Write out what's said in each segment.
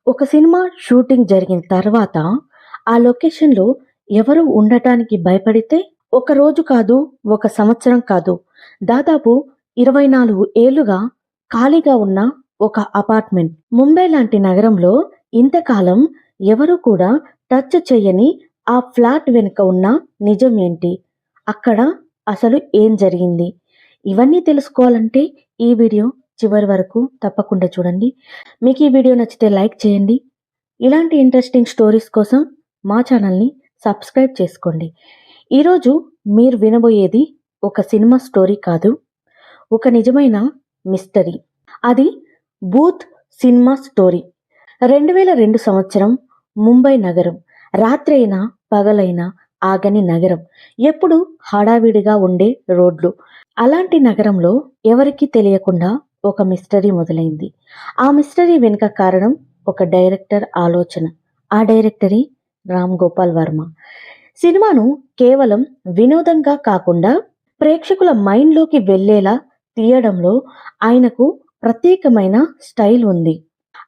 ఒక cinema shooting జరిగిన తర్వాత ఆ లొకేషన్‌లో ఎవరు ఉండటానికి భయపడితే, ఒక రోజు కాదు, ఒక సంవత్సరం కాదు, దాదాపు 24 ఏళ్లుగా ఖాళీగా ఉన్న ఒక అపార్ట్మెంట్. ముంబై లాంటి నగరంలో ఇంతకాలం ఎవరు కూడా టచ్ చెయ్యని ఆ ఫ్లాట్ వెనుక ఉన్న నిజం ఏంటి? అక్కడ అసలు ఏం జరిగింది? ఇవన్నీ తెలుసుకోవాలంటే ఈ వీడియో చివరి వరకు తప్పకుండా చూడండి. మీకు ఈ వీడియో నచ్చితే లైక్ చేయండి. ఇలాంటి ఇంట్రెస్టింగ్ స్టోరీస్ కోసం మా ఛానల్ని సబ్స్క్రైబ్ చేసుకోండి. ఈరోజు మీరు వినబోయేది ఒక సినిమా స్టోరీ కాదు, ఒక నిజమైన మిస్టరీ. అది బూత్ సినిమా స్టోరీ. 2002 సంవత్సరం ముంబై నగరం. రాత్రైనా పగలైనా ఆగని నగరం. ఎప్పుడు హడావిడిగా ఉండే రోడ్లు. అలాంటి నగరంలో ఎవరికీ తెలియకుండా ఒక మిస్టరీ మొదలైంది. ఆ మిస్టరీ వెనుక కారణం ఒక డైరెక్టర్ ఆలోచన. ఆ డైరెక్టరే రామ్ గోపాల్ వర్మ. సినిమాను కేవలం వినోదంగా కాకుండా ప్రేక్షకుల మైండ్లోకి వెళ్ళేలా తీయడంలో ఆయనకు ప్రత్యేకమైన స్టైల్ ఉంది.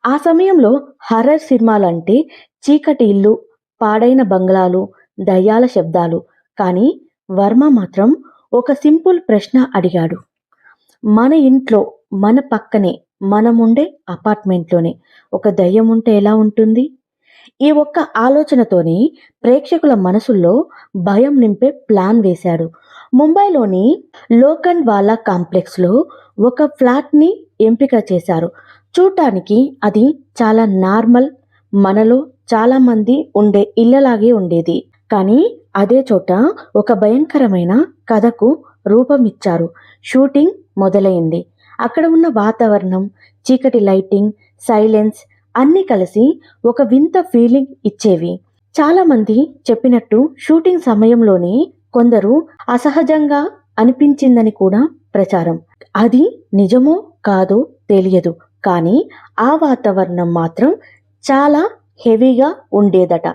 ఆ సమయంలో హర్రర్ సినిమాలంటే చీకటి ఇల్లు, పాడైన బంగ్లాలు, దయ్యాల శబ్దాలు. కానీ వర్మ మాత్రం ఒక సింపుల్ ప్రశ్న అడిగాడు. మన ఇంట్లో, మన పక్కనే, మనముండే అపార్ట్మెంట్లోనే ఒక దయ్యం ఉంటే ఎలా ఉంటుంది? ఈ ఒక్క ఆలోచనతోనే ప్రేక్షకుల మనసుల్లో భయం నింపే ప్లాన్ వేశాడు. ముంబైలోని లోఖండ్వాలా కాంప్లెక్స్లో ఒక ఫ్లాట్ని ఎంపిక చేశారు. చూడటానికి అది చాలా నార్మల్, మనలో చాలా మంది ఉండే ఇళ్ళలాగే ఉండేది. కానీ అదే చోట ఒక భయంకరమైన కథకు రూపం ఇచ్చారు. షూటింగ్ మొదలైంది. అక్కడ ఉన్న వాతావరణం, చీకటి లైటింగ్, సైలెన్స్ అన్నీ కలిసి ఒక వింత ఫీలింగ్ ఇచ్చేవి. చాలా మంది చెప్పినట్టు షూటింగ్ సమయంలోనే కొందరు అసహజంగా అనిపించిందని కూడా ప్రచారం. అది నిజమో కాదో తెలియదు, కానీ ఆ వాతావరణం మాత్రం చాలా హెవీగా ఉండేదట.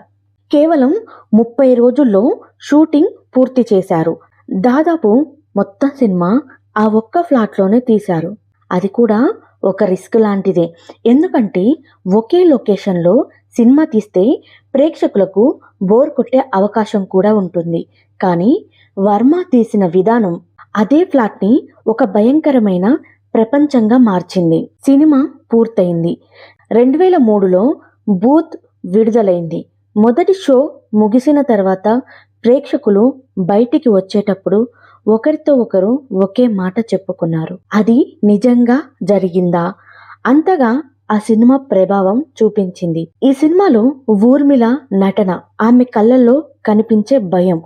కేవలం 30 రోజుల్లో షూటింగ్ పూర్తి చేశారు. దాదాపు మొత్తం సినిమా ఆ ఒక్క ఫ్లాట్లోనే తీశారు. అది కూడా ఒక రిస్క్ లాంటిదే. ఎందుకంటే ఒకే లొకేషన్లో సినిమా తీస్తే ప్రేక్షకులకు బోర్ కొట్టే అవకాశం కూడా ఉంటుంది. కానీ వర్మ తీసిన విధానం అదే ఫ్లాట్ని ఒక భయంకరమైన ప్రపంచంగా మార్చింది. సినిమా పూర్తయింది. 2003లో బూత్ విడుదలైంది. మొదటి షో ముగిసిన తర్వాత ప్రేక్షకులు బయటికి వచ్చేటప్పుడు ఒకరితో ఒకరు ఒకే మాట చెప్పుకున్నారు. అది నిజంగా జరిగిందా? అంతగా ఆ సినిమా ప్రభావం చూపించింది. ఈ సినిమాలో ఊర్మిళ నటన, ఆమె కళ్ళల్లో కనిపించే భయం,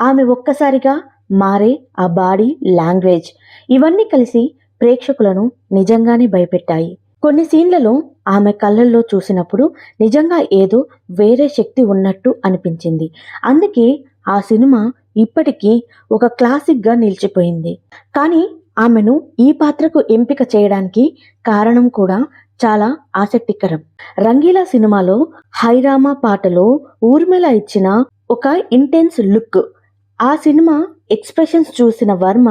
ఆమె ఒక్కసారిగా మారే ఆ బాడీ లాంగ్వేజ్, ఇవన్నీ కలిసి ప్రేక్షకులను నిజంగానే భయపెట్టాయి. కొన్ని సీన్లలో ఆమె కళ్ళల్లో చూసినప్పుడు నిజంగా ఏదో వేరే శక్తి ఉన్నట్టు అనిపించింది. అందుకే ఆ సినిమా ఇప్పటికీ ఒక క్లాసిక్గా నిలిచిపోయింది. కానీ ఆమెను ఈ పాత్రకు ఎంపిక చేయడానికి కారణం కూడా చాలా ఆసక్తికరం. రంగీలా సినిమాలో హైరామా పాటలో ఊర్మిళ ఇచ్చిన ఒక ఇంటెన్స్ లుక్, ఆ సినిమా ఎక్స్ప్రెషన్స్ చూసిన వర్మ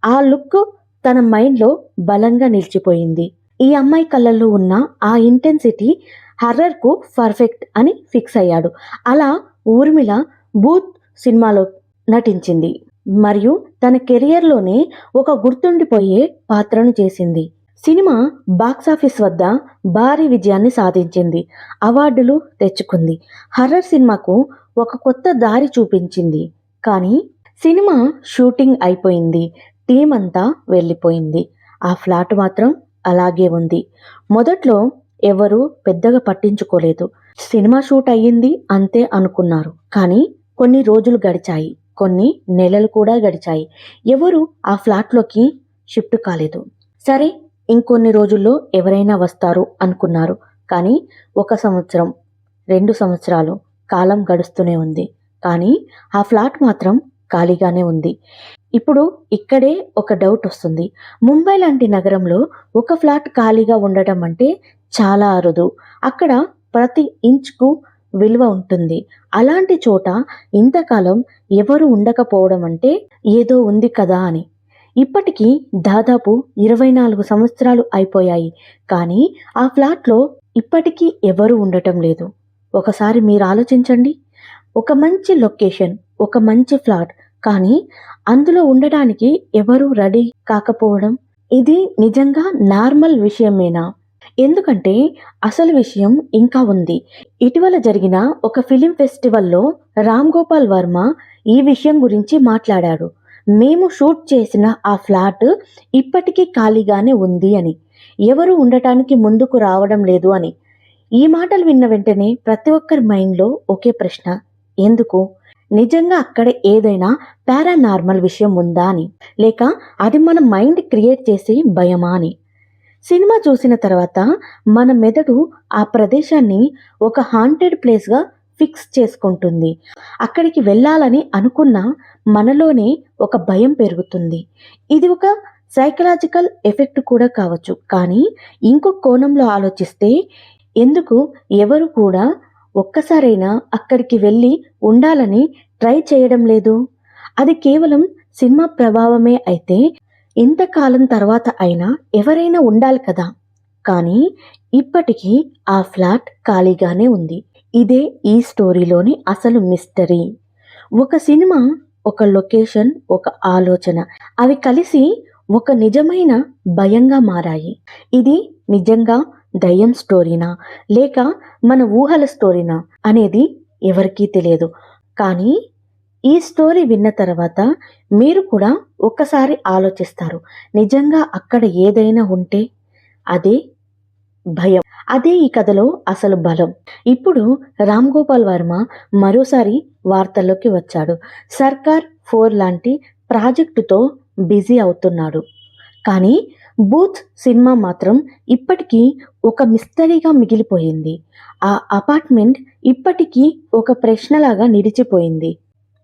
ఆ లుక్ తన మైండ్లో బలంగా నిలిచిపోయింది. ఈ అమ్మాయి కళ్ళల్లో ఉన్న ఆ ఇంటెన్సిటీ హర్రర్కు పర్ఫెక్ట్ అని ఫిక్స్ అయ్యాడు. అలా ఊర్మిళ బూత్ సినిమాలో నటించింది మరియు తన కెరియర్లోనే ఒక గుర్తుండిపోయే పాత్రను చేసింది. సినిమా బాక్సాఫీస్ వద్ద భారీ విజయాన్ని సాధించింది. అవార్డులు తెచ్చుకుంది. హర్రర్ సినిమాకు ఒక కొత్త దారి చూపించింది. కానీ సినిమా షూటింగ్ అయిపోయింది. టీం అంతా వెళ్ళిపోయింది. ఆ ఫ్లాట్ మాత్రం అలాగే ఉంది. మొదట్లో ఎవరు పెద్దగా పట్టించుకోలేదు. సినిమా షూట్ అయ్యింది అంతే అనుకున్నారు. కానీ కొన్ని రోజులు గడిచాయి. కొన్ని నెలలు కూడా గడిచాయి. ఎవరు ఆ ఫ్లాట్లోకి షిఫ్ట్ కాలేదు. సరే, ఇంకొన్ని రోజుల్లో ఎవరైనా వస్తారు అనుకున్నారు. కానీ 1 సంవత్సరం, 2 సంవత్సరాలు కాలం గడుస్తూనే ఉంది. కానీ ఆ ఫ్లాట్ మాత్రం ఖాళీగానే ఉంది. ఇప్పుడు ఇక్కడే ఒక డౌట్ వస్తుంది. ముంబై లాంటి నగరంలో ఒక ఫ్లాట్ ఖాళీగా ఉండటం అంటే చాలా అరుదు. అక్కడ ప్రతి ఇంచ్కు విలువ ఉంటుంది. అలాంటి చోట ఇంతకాలం ఎవరు ఉండకపోవడం అంటే ఏదో ఉంది కదా అని. ఇప్పటికీ దాదాపు 24 సంవత్సరాలు అయిపోయాయి. కానీ ఆ ఫ్లాట్లో ఇప్పటికీ ఎవరు ఉండటం లేదు. ఒకసారి మీరు ఆలోచించండి. ఒక మంచి లొకేషన్, ఒక మంచి ఫ్లాట్, కానీ అందులో ఉండడానికి ఎవరు రెడీ కాకపోవడం, ఇది నిజంగా నార్మల్ విషయమేనా? ఎందుకంటే అసలు విషయం ఇంకా ఉంది. ఇటీవల జరిగిన ఒక ఫిలిం ఫెస్టివల్లో రామ్ గోపాల్ వర్మ ఈ విషయం గురించి మాట్లాడాడు. మేము షూట్ చేసిన ఆ ఫ్లాట్ ఇప్పటికీ ఖాళీగానే ఉంది అని, ఎవరు ఉండటానికి ముందుకు రావడం లేదు అని. ఈ మాటలు విన్న వెంటనే ప్రతి ఒక్కరి మైండ్లో ఒకే ప్రశ్న, ఎందుకు? నిజంగా అక్కడ ఏదైనా పారానార్మల్ విషయం ఉందా అని, లేక అది మన మైండ్ క్రియేట్ చేసే భయమా అని. సినిమా చూసిన తర్వాత మన మెదడు ఆ ప్రదేశాన్ని ఒక హాంటెడ్ ప్లేస్గా ఫిక్స్ చేసుకుంటుంది. అక్కడికి వెళ్ళాలని అనుకున్న మనలోనే ఒక భయం పెరుగుతుంది. ఇది ఒక సైకలాజికల్ ఎఫెక్ట్ కూడా కావచ్చు. కానీ ఇంకొక కోణంలో ఆలోచిస్తే, ఎందుకు ఎవరు కూడా ఒక్కసారైనా అక్కడికి వెళ్ళి ఉండాలని ట్రై చేయడం లేదు? అది కేవలం సినిమా ప్రభావమే అయితే ఇంతకాలం తర్వాత అయినా ఎవరైనా ఉండాలి కదా. కానీ ఇప్పటికీ ఆ ఫ్లాట్ ఖాళీగానే ఉంది. ఇదే ఈ స్టోరీలోని అసలు మిస్టరీ. ఒక సినిమా, ఒక లొకేషన్, ఒక ఆలోచన, అవి కలిసి ఒక నిజమైన భయంగా మారాయి. ఇది నిజంగా దయ్యం స్టోరీనా, లేక మన ఊహల స్టోరీనా అనేది ఎవరికీ తెలియదు. కానీ ఈ స్టోరీ విన్న తర్వాత మీరు కూడా ఒక్కసారి ఆలోచిస్తారు. నిజంగా అక్కడ ఏదైనా ఉంటే అదే భయం. అదే ఈ కథలో అసలు బలం. ఇప్పుడు రామ్ గోపాల్ వర్మ మరోసారి వార్తల్లోకి వచ్చాడు. సర్కార్ 4 లాంటి ప్రాజెక్టుతో బిజీ అవుతున్నాడు. కానీ బూత్ సినిమా మాత్రం ఇప్పటికీ ఒక మిస్టరీగా మిగిలిపోయింది. ఆ అపార్ట్మెంట్ ఇప్పటికీ ఒక ప్రశ్నలాగా నిలిచిపోయింది.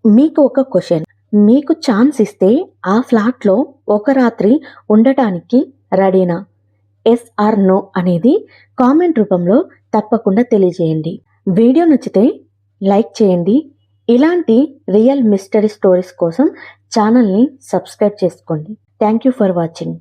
మీకు ఒక క్వశ్చన్, మీకు ఛాన్స్ ఇస్తే ఆ ఫ్లాట్లో ఒక రాత్రి ఉండటానికి రెడీనా? ఎస్ ఆర్ నో అనేది కామెంట్ రూపంలో తప్పకుండా తెలియజేయండి. వీడియో నచ్చితే లైక్ చేయండి. ఇలాంటి రియల్ మిస్టరీ స్టోరీస్ కోసం ఛానల్ని సబ్స్క్రైబ్ చేసుకోండి. Thank you for watching.